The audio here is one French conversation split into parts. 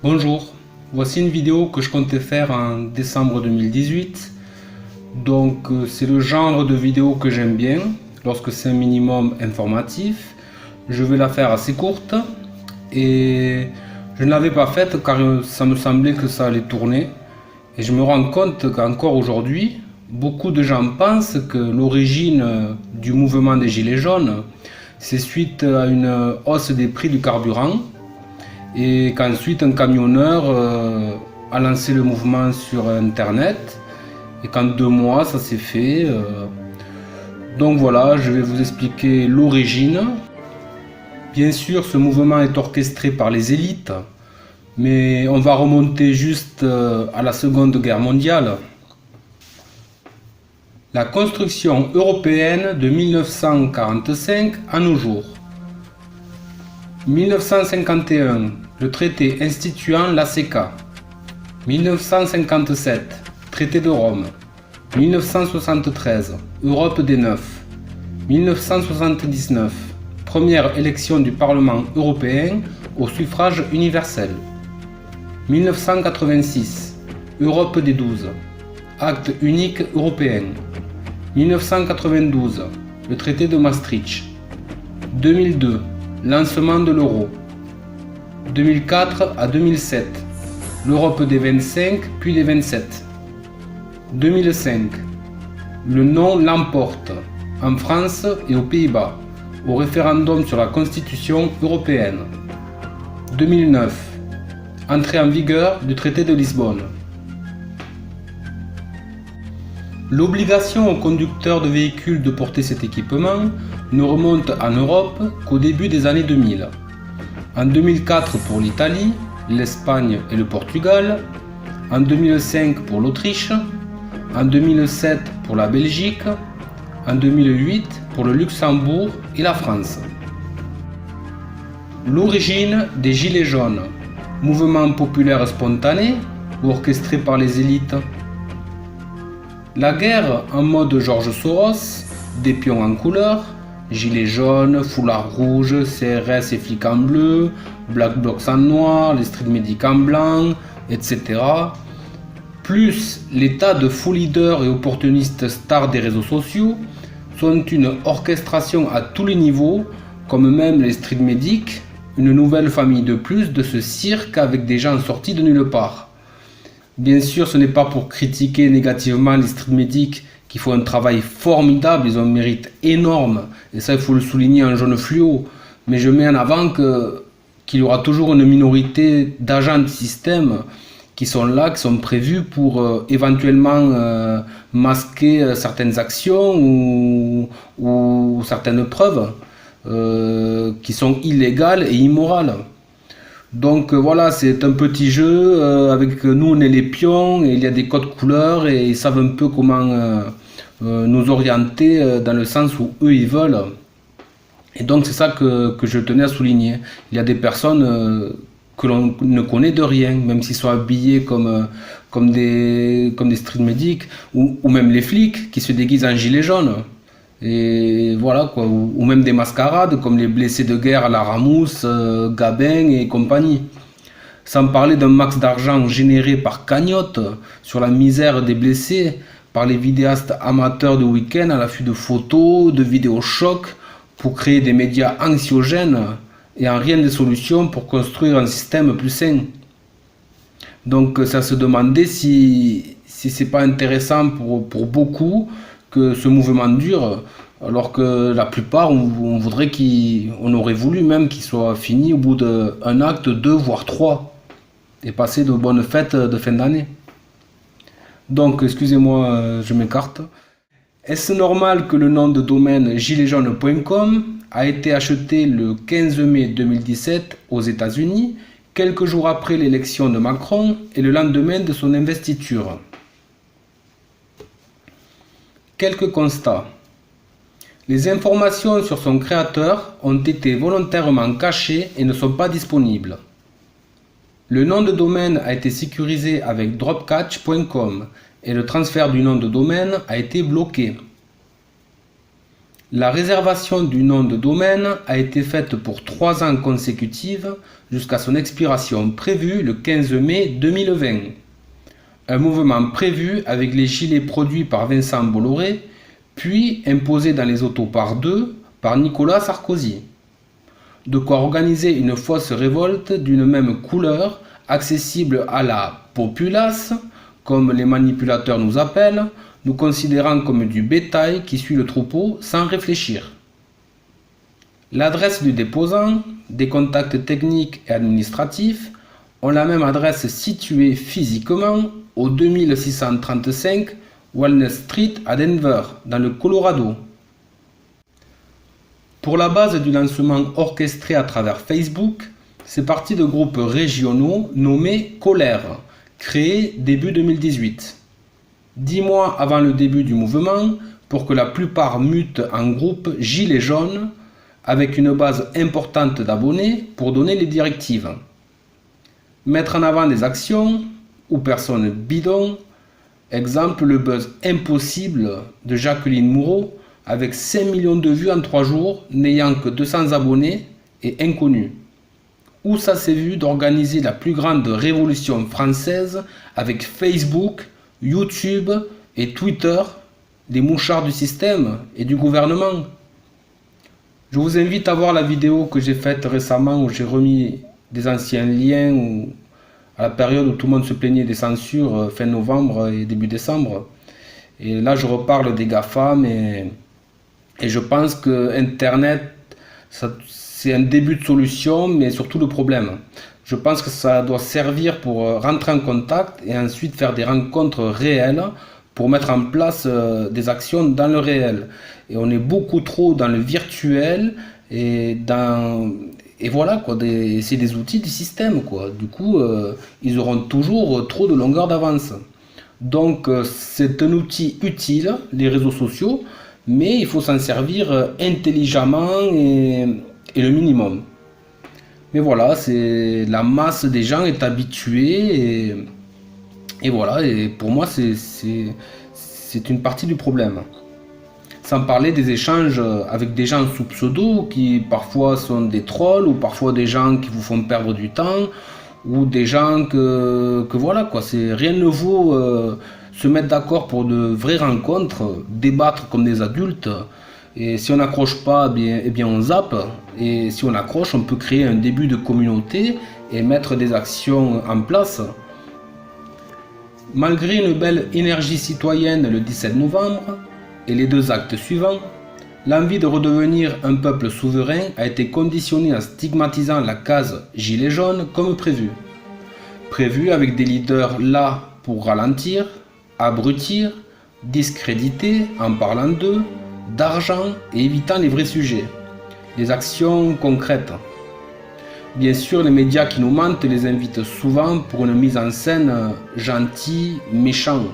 Bonjour, voici une vidéo que je comptais faire en décembre 2018. Donc c'est le genre de vidéo que j'aime bien lorsque c'est un minimum informatif. Je vais la faire assez courte et je ne l'avais pas faite car ça me semblait que ça allait tourner. Et je me rends compte qu'encore aujourd'hui, beaucoup de gens pensent que l'origine du mouvement des Gilets jaunes, c'est suite à une hausse des prix du carburant et qu'ensuite un camionneur a lancé le mouvement sur Internet et qu'en 2 mois ça s'est fait. Donc voilà, je vais vous expliquer l'origine. Bien sûr, ce mouvement est orchestré par les élites, mais on va remonter juste à la Seconde Guerre mondiale. La construction européenne de 1945 à nos jours. 1951, le traité instituant l'ACK. 1957, traité de Rome. 1973, Europe des Neuf. 1979, première élection du Parlement européen au suffrage universel. 1986, Europe des 12, acte unique européen. 1992, le traité de Maastricht. 2002, lancement de l'euro. 2004 à 2007, l'Europe des 25 puis des 27. 2005, le non l'emporte en France et aux Pays-Bas au référendum sur la Constitution européenne. 2009, entrée en vigueur du traité de Lisbonne. L'obligation aux conducteurs de véhicules de porter cet équipement ne remonte en Europe qu'au début des années 2000. En 2004 pour l'Italie, l'Espagne et le Portugal, en 2005 pour l'Autriche, en 2007 pour la Belgique, en 2008 pour le Luxembourg et la France. L'origine des Gilets jaunes, mouvement populaire spontané ou orchestré par les élites? La guerre en mode George Soros, des pions en couleur, gilets jaunes, foulards rouges, CRS et flics en bleu, Black Blocs en noir, les street medics en blanc, etc. Plus les tas de faux leaders et opportunistes stars des réseaux sociaux sont une orchestration à tous les niveaux, comme même les street medics, une nouvelle famille de plus de ce cirque avec des gens sortis de nulle part. Bien sûr, ce n'est pas pour critiquer négativement les street medics qui font un travail formidable, ils ont un mérite énorme, et ça il faut le souligner en jaune fluo, mais je mets en avant qu'il y aura toujours une minorité d'agents de système qui sont là, qui sont prévus pour éventuellement masquer certaines actions ou certaines preuves qui sont illégales et immorales. Donc voilà, c'est un petit jeu, avec nous on est les pions et il y a des codes couleurs et ils savent un peu comment nous orienter dans le sens où eux ils veulent. Et donc c'est ça que je tenais à souligner. Il y a des personnes que l'on ne connaît de rien, même s'ils sont habillés comme des street medics ou même les flics qui se déguisent en gilets jaunes. Et voilà quoi, ou même des mascarades comme les blessés de guerre à la Ramous, Gabin et compagnie. Sans parler d'un max d'argent généré par cagnotte sur la misère des blessés par les vidéastes amateurs de week-end à l'affût de photos, de vidéos chocs pour créer des médias anxiogènes et en rien des solutions pour construire un système plus sain. Donc ça se demandait si c'est pas intéressant pour beaucoup que ce mouvement dure, alors que la plupart on voudrait on aurait voulu même qu'il soit fini au bout d'un acte, 2 voire 3 et passer de bonnes fêtes de fin d'année. Donc excusez-moi, je m'écarte. Est-ce normal que le nom de domaine giletsjaunes.com a été acheté le 15 mai 2017 aux États-Unis, quelques jours après l'élection de Macron et le lendemain de son investiture? Quelques constats. Les informations sur son créateur ont été volontairement cachées et ne sont pas disponibles. Le nom de domaine a été sécurisé avec dropcatch.com et le transfert du nom de domaine a été bloqué. La réservation du nom de domaine a été faite pour 3 ans consécutifs jusqu'à son expiration prévue le 15 mai 2020. Un mouvement prévu avec les gilets produits par Vincent Bolloré, puis imposés dans les autos par 2 par Nicolas Sarkozy. De quoi organiser une fausse révolte d'une même couleur, accessible à la populace, comme les manipulateurs nous appellent, nous considérant comme du bétail qui suit le troupeau sans réfléchir. L'adresse du déposant, des contacts techniques et administratifs ont la même adresse située physiquement au 2635 Walnut Street à Denver, dans le Colorado. Pour la base du lancement orchestré à travers Facebook, c'est parti de groupes régionaux nommés Colère, créés début 2018. 10 mois avant le début du mouvement, pour que la plupart mutent en groupe Gilets jaunes, avec une base importante d'abonnés pour donner les directives. Mettre en avant des actions ou personnes bidons, exemple le buzz impossible de Jacqueline Moureau, avec 5 millions de vues en 3 jours, n'ayant que 200 abonnés et inconnus. Où ça s'est vu d'organiser la plus grande révolution française avec Facebook, YouTube et Twitter, des mouchards du système et du gouvernement. Je vous invite à voir la vidéo que j'ai faite récemment où j'ai remis des anciens liens à la période où tout le monde se plaignait des censures fin novembre et début décembre. Et là je reparle des GAFAM et je pense que Internet c'est un début de solution mais surtout le problème. Je pense que ça doit servir pour rentrer en contact et ensuite faire des rencontres réelles pour mettre en place des actions dans le réel. Et on est beaucoup trop dans le virtuel et voilà quoi. C'est des outils du système quoi. Du coup, ils auront toujours trop de longueur d'avance. Donc c'est un outil utile, les réseaux sociaux, mais il faut s'en servir intelligemment et le minimum. Mais voilà, c'est la masse des gens est habituée et voilà, et pour moi c'est une partie du problème. Sans parler des échanges avec des gens sous pseudo qui parfois sont des trolls ou parfois des gens qui vous font perdre du temps ou des gens que voilà quoi, c'est rien ne vaut se mettre d'accord pour de vraies rencontres, débattre comme des adultes. Et si on n'accroche pas, eh bien on zappe. Et si on accroche, on peut créer un début de communauté et mettre des actions en place. Malgré une belle énergie citoyenne le 17 novembre et les 2 actes suivants, l'envie de redevenir un peuple souverain a été conditionnée en stigmatisant la case Gilets jaunes comme prévu. Prévu avec des leaders là pour ralentir, abrutir, discréditer en parlant d'eux, d'argent et évitant les vrais sujets, des actions concrètes. Bien sûr, les médias qui nous mentent les invitent souvent pour une mise en scène gentille, méchant.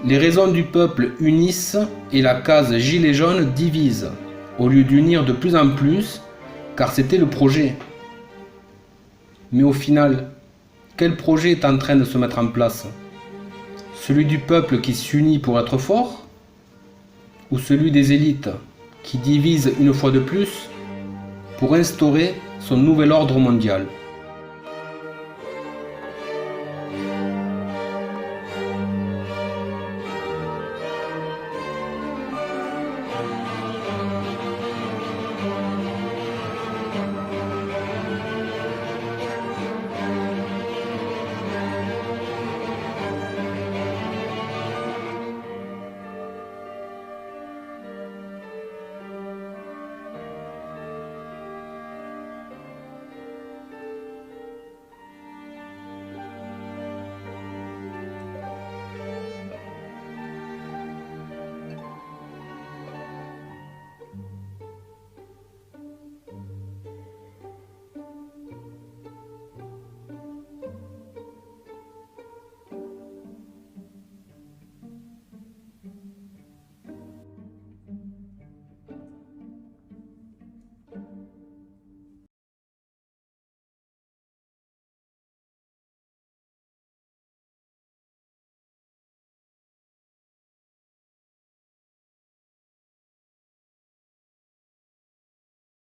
Les raisons du peuple unissent et la case Gilets jaunes divise, au lieu d'unir de plus en plus, car c'était le projet. Mais au final, quel projet est en train de se mettre en place? Celui du peuple qui s'unit pour être fort? Ou celui des élites qui divise une fois de plus pour instaurer son nouvel ordre mondial?